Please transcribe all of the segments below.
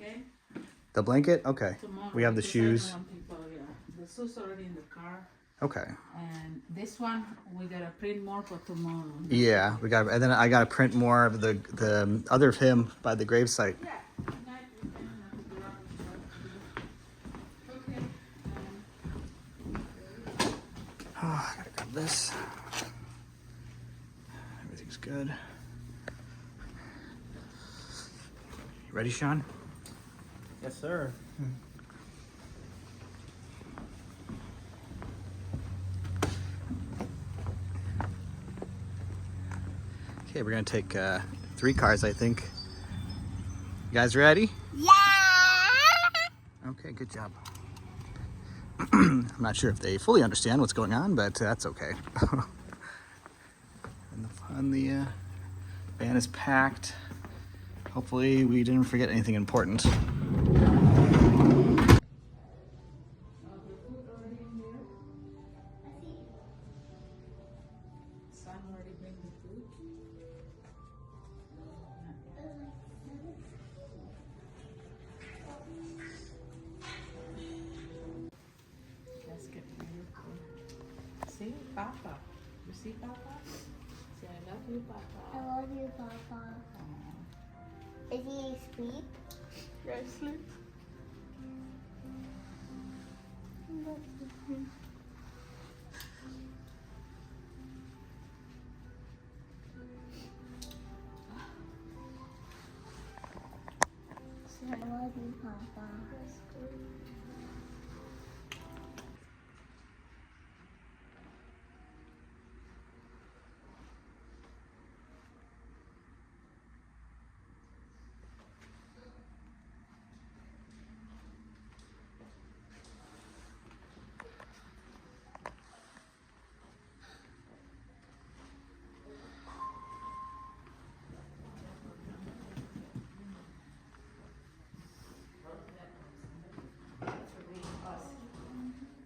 okay? The blanket? Okay. Tomorrow. We have the because I shoes. don't want people, yeah. The shoes already in the car. Okay. And this one, we gotta print more for tomorrow. Yeah, we got, and then I got to print more of the other of him by the gravesite. Yeah. Tonight we can have to go out and try to do. Okay. Oh, I gotta grab this. Everything's good. You ready, Sean? Yes, sir. Okay, we're gonna take 3 cars, I think. You guys ready? Yeah! Okay, good job. I'm not sure if they fully understand what's going on, but that's okay. And the van is packed. Hopefully we didn't forget anything important. Son already bring the food. Let's get ready for. See, Papa. You see Papa? Say, I love you, I Papa. love you, Papa. Is he asleep? Yes, sleep. I love you, Papa.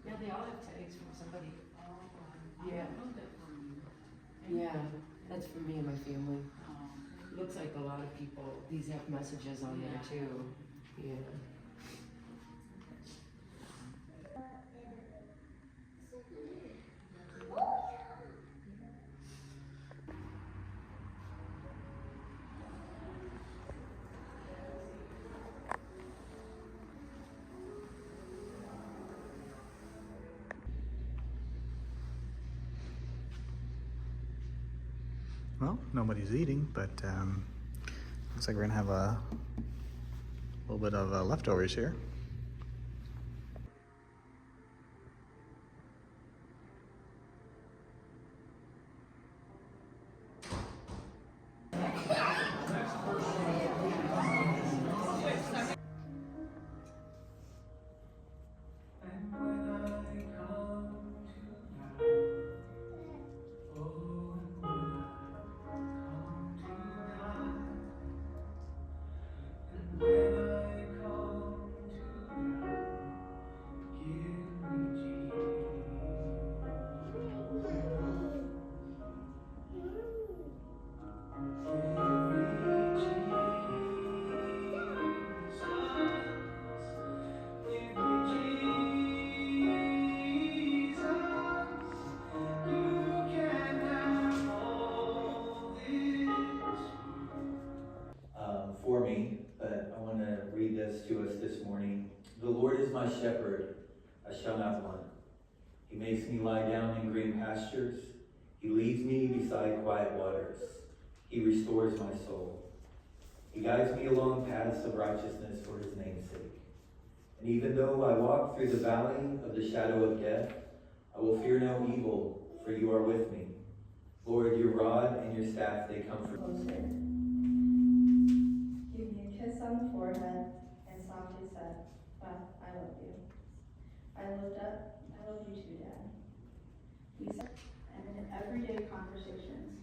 Yeah, they all have tags from somebody. Yeah. Yeah, that's for me and my family. Looks like a lot of people, these have messages on there too. Yeah. Well, nobody's eating, but looks like we're gonna have a little bit of leftovers here. For me, but I want to read this to us this morning. The Lord is my shepherd, I shall not want. He makes me lie down in green pastures. He leads me beside quiet waters. He restores my soul. He guides me along paths of righteousness for his name's sake. And even though I walk through the valley of the shadow of death, I will fear no evil, for you are with me. Lord, your rod and your staff, they comfort me. Closer. Give me a kiss on the forehead and softly said, "Well, I love you." I love you too, Dad. We said, and in everyday conversations,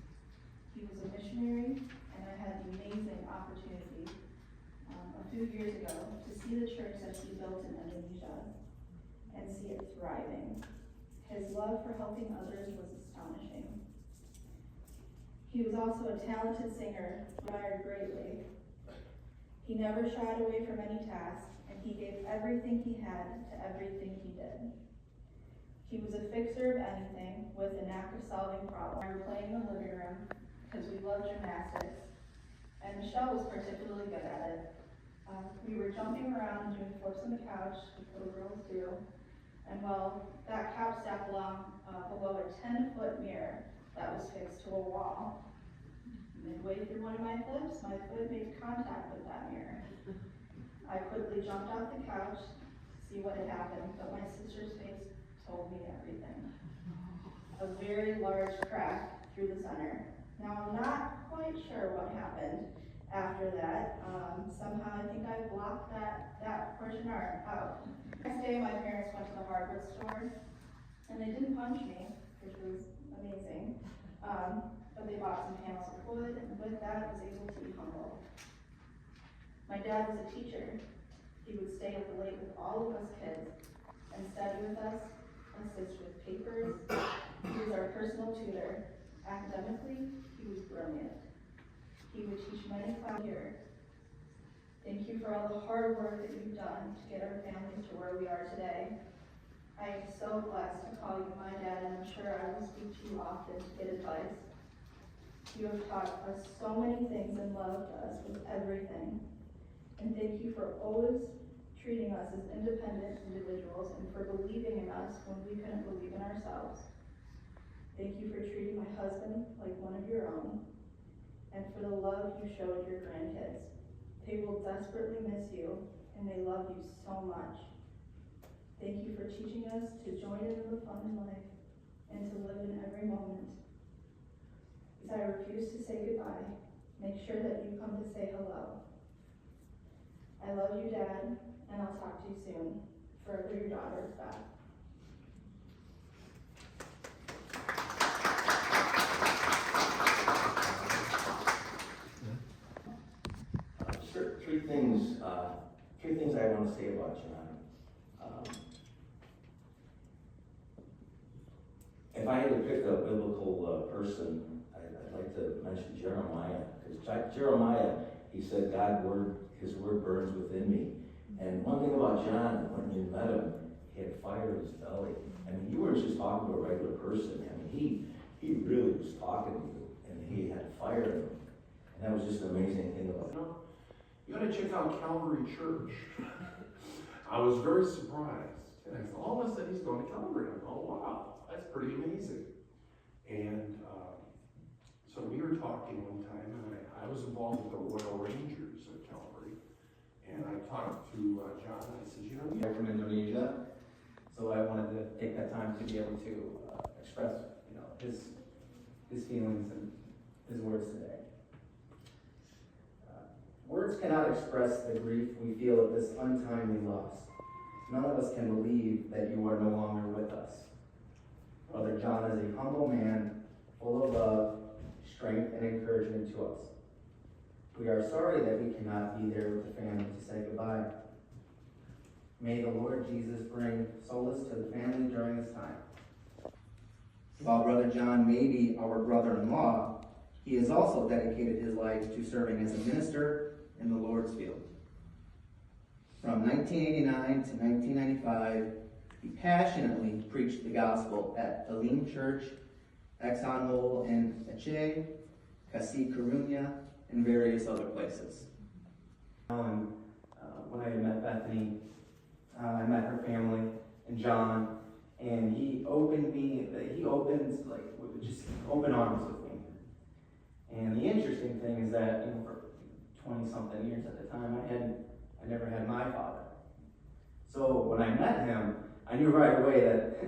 he was a missionary, and I had the amazing opportunity a few years ago to see the church that he built in Indonesia and see it thriving. His love for helping others was astonishing. He was also a talented singer, admired greatly. He never shied away from any task, and he gave everything he had to everything he did. He was a fixer of anything with a knack of solving problems. We were playing in the living room because we love gymnastics, and Michelle was particularly good at it. We were jumping around and doing flips on the couch, like little girls do. And well, that couch sat below a 10-foot mirror that was fixed to a wall. Midway through one of my flips, my foot made contact with that mirror. I quickly jumped off the couch to see what had happened, but my sister's face told me everything. A very large crack through the center. Now, I'm not quite sure what happened after that. Somehow I think I blocked that portion out. Next day, my parents went to the hardware store, and they didn't punch me, which was amazing. But they bought some panels of wood, and with that, I was able to be humble. My dad was a teacher. He would stay up late with all of us kids and study with us, assist with papers. He was our personal tutor. Academically, he was brilliant. He would teach many classes here. Thank you for all the hard work that you've done to get our family to where we are today. I am so blessed to call you my dad, and I'm sure I will speak to you often to get advice. You have taught us so many things and loved us with everything. And thank you for always treating us as independent individuals and for believing in us when we couldn't believe in ourselves. Thank you for treating my husband like one of your own, and for the love you showed your grandkids. They will desperately miss you, and they love you so much. Thank you for teaching us to join in the fun in life and to live in every moment. As I refuse to say goodbye, make sure that you come to say hello. I love you, Dad, and I'll talk to you soon. Forever your daughter, Beth. Three things I want to say about John. If I had to pick a biblical person, I'd like to mention Jeremiah, because Jeremiah, he said, his word burns within me. And one thing about John, when you met him, he had fire in his belly. I mean, you weren't just talking to a regular person. I mean, he really was talking to you, and he had fire in him. And that was just an amazing thing about him. You gotta check out Calvary Church. I was very surprised. And I thought, all of a sudden he's going to Calvary. I thought, wow, that's pretty amazing. And so we were talking one time, and I was involved with the Royal Rangers at Calvary. And I talked to John, and I said, I'm from Indonesia, so I wanted to take that time to be able to express, his feelings and his words today. Words cannot express the grief we feel at this untimely loss. None of us can believe that you are no longer with us. Brother John is a humble man, full of love, strength, and encouragement to us. We are sorry that we cannot be there with the family to say goodbye. May the Lord Jesus bring solace to the family during this time. While Brother John may be our brother-in-law, he has also dedicated his life to serving as a minister in the Lord's field. From 1989 to 1995, he passionately preached the gospel at Elim Church, Exxon Mobil in Aceh, Kasih Karunia, and various other places. When I met Bethany, I met her family and John, and he opened just open arms with me. And the interesting thing is that, for 20-something years at the time, I never had my father. So when I met him, I knew right away that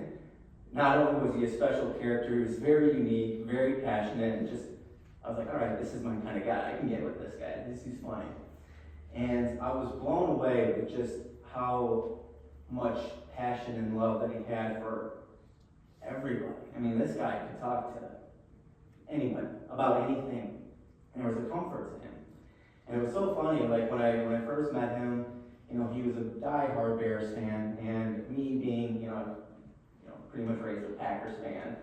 not only was he a special character, he was very unique, very passionate, and I was like, all right, this is my kind of guy. I can get with this guy. He's funny. And I was blown away with just how much passion and love that he had for everybody. I mean, this guy could talk to anyone about anything, and there was a comfort to him. And it was so funny, like when I first met him, he was a die-hard Bears fan, and me being, pretty much raised a Packers fan.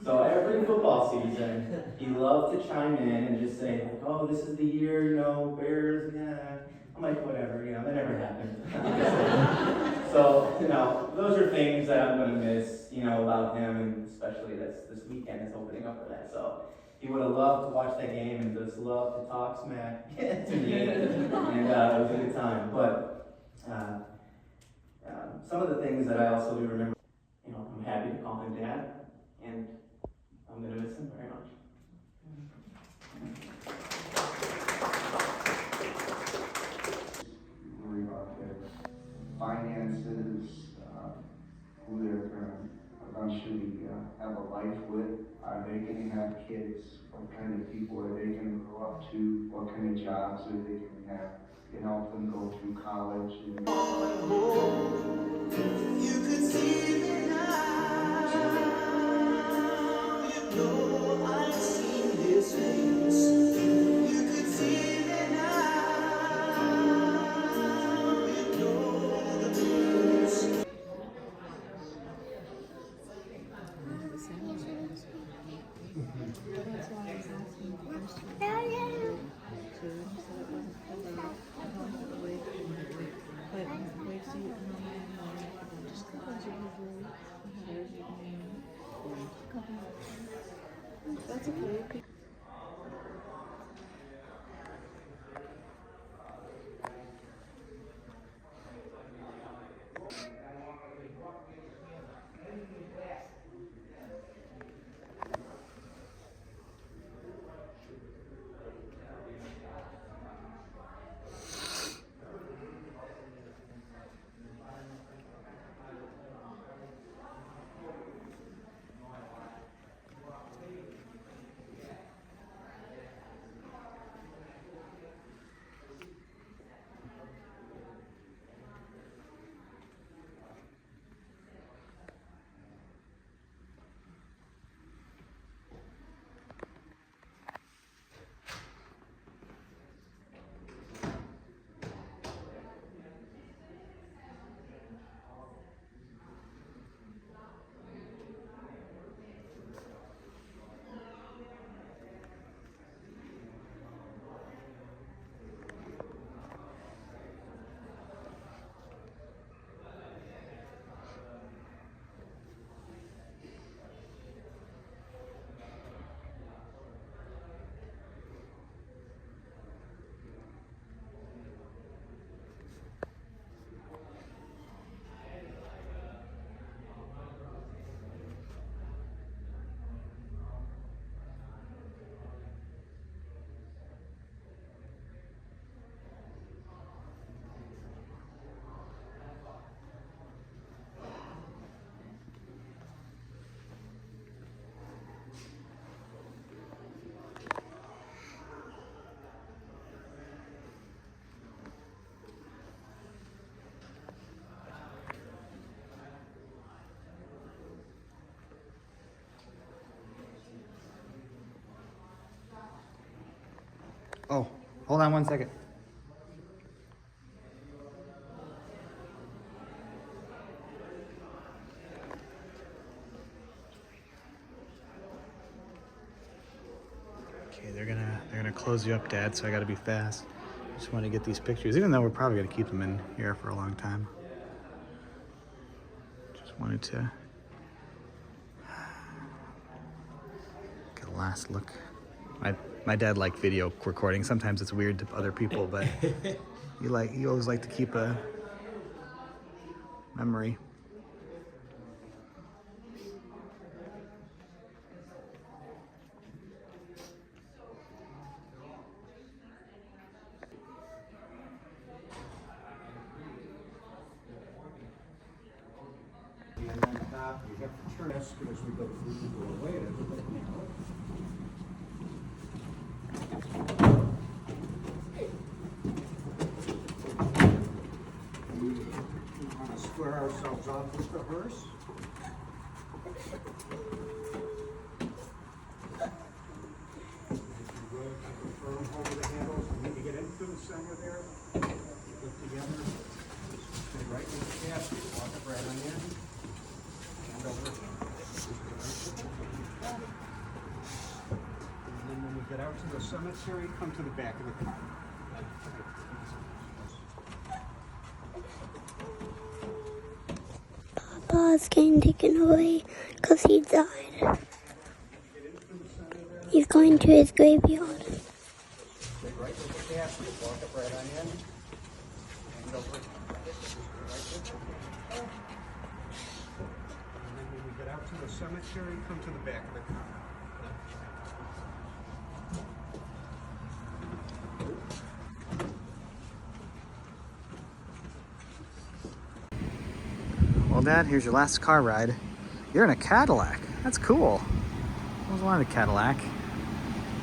So every football season, he loved to chime in and just say, like, oh, this is the year, Bears, yeah. I'm like, whatever, that never happened. So, those are things that I'm gonna miss, about him, and especially this weekend is opening up for that. So he would have loved to watch that game and just loved to talk smack to me, and it was a good time. But some of the things that I also do remember, I'm happy to call him Dad, and I'm gonna miss him very much. Worry about their finances, who they're gonna eventually have a life with. Are they gonna have kids? What kind of people are they gonna grow up to? What kind of jobs are they gonna have? Help them go through college. You could see me now. I've seen his face. You could see me now. The blues. That's why I was asking the question. So when you said it wasn't covered, I wanted to wait. But wait till you just close your room. There's your name. That's okay. Oh, hold on 1 second. Okay, they're gonna close you up, Dad, so I gotta be fast. Just want to get these pictures, even though we're probably gonna keep them in here for a long time. Just wanted to get a last look. My dad liked video recording. Sometimes it's weird to other people, but he always liked to keep a memory. And on top, you have to turn this as we go through the doorway. And everybody knows. We want to square ourselves off with the hearse. If you will, keep it firm over the handles. And when you get into the center there, look together. Stay right in the casket. Walk it right on in. And over. And then when we get out to the cemetery, come to the back of the car. Papa is getting taken away because he died. He's going to his graveyard. Stay right with the casket. Walk up right on in. Hand over. Right there. And then when we get out to the cemetery, come to the back of the car. Well, Dad, here's your last car ride. You're in a Cadillac. That's cool. I always wanted a Cadillac.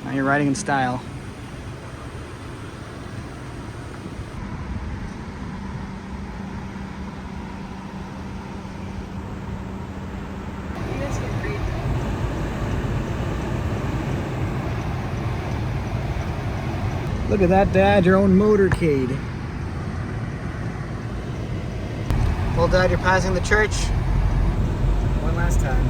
Now you're riding in style. Look at that, Dad, your own motorcade. Well, Dad, you're passing the church. One last time.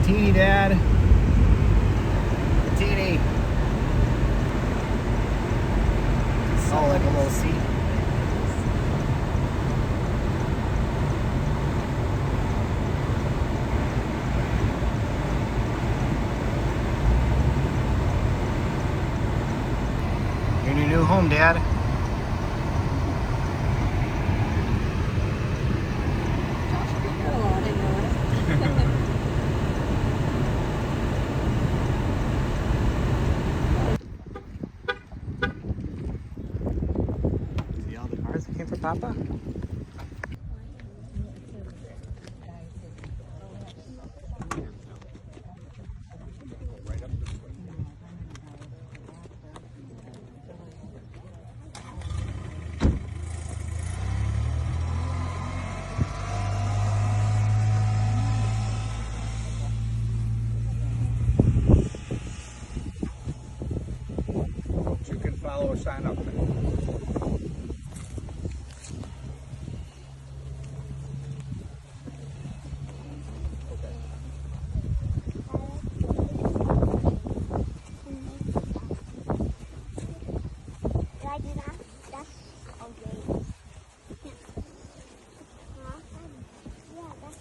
Teeny, Dad. Teeny. Oh, like a little seat. You're in your new home, Dad. See all the cars that came for Papa? You can follow a sign up there. Did I do that? That's okay. Huh? Yeah, that's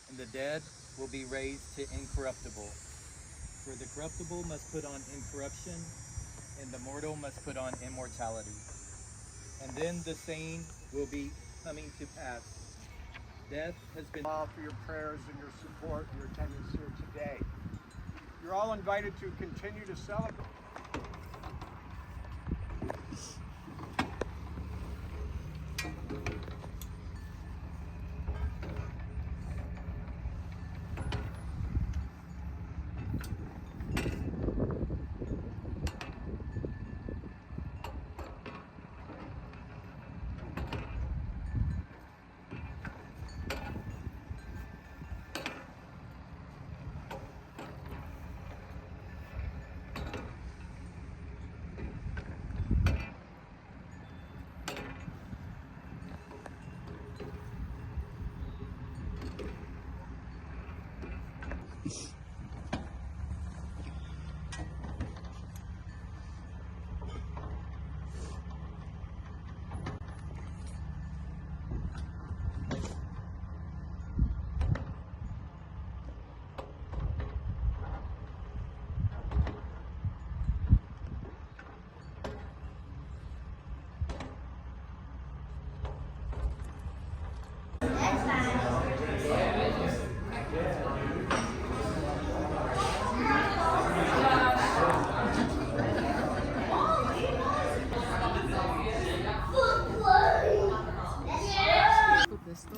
And the dead will be raised to incorruptible. For the corruptible must put on incorruption, and the mortal must put on immortality. And then the saying will be coming to pass. Death has been... For your prayers and your support and your attendance here today. You're all invited to continue to celebrate.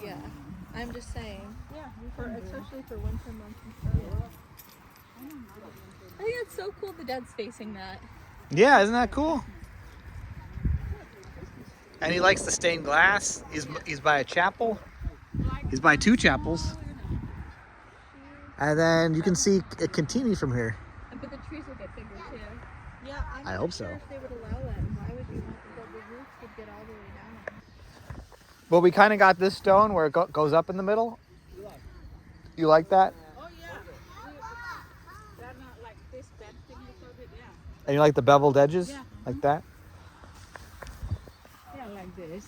Yeah, I'm just saying. Yeah, especially for winter months and stuff. I think it's so cool the dad's facing that. Yeah, isn't that cool? And he likes the stained glass. He's by a chapel. He's by 2 chapels. And then you can see it continue from here. But the trees will get bigger too. Yeah, I'm I not hope sure so. if they would allow that. Why would you want the roots would get all the way down? Well, we kind of got this stone where it goes up in the middle. You like that? Oh yeah. They're not like this bad thing of it, yeah. And you like the beveled edges? Yeah. Like that? Yeah, like this.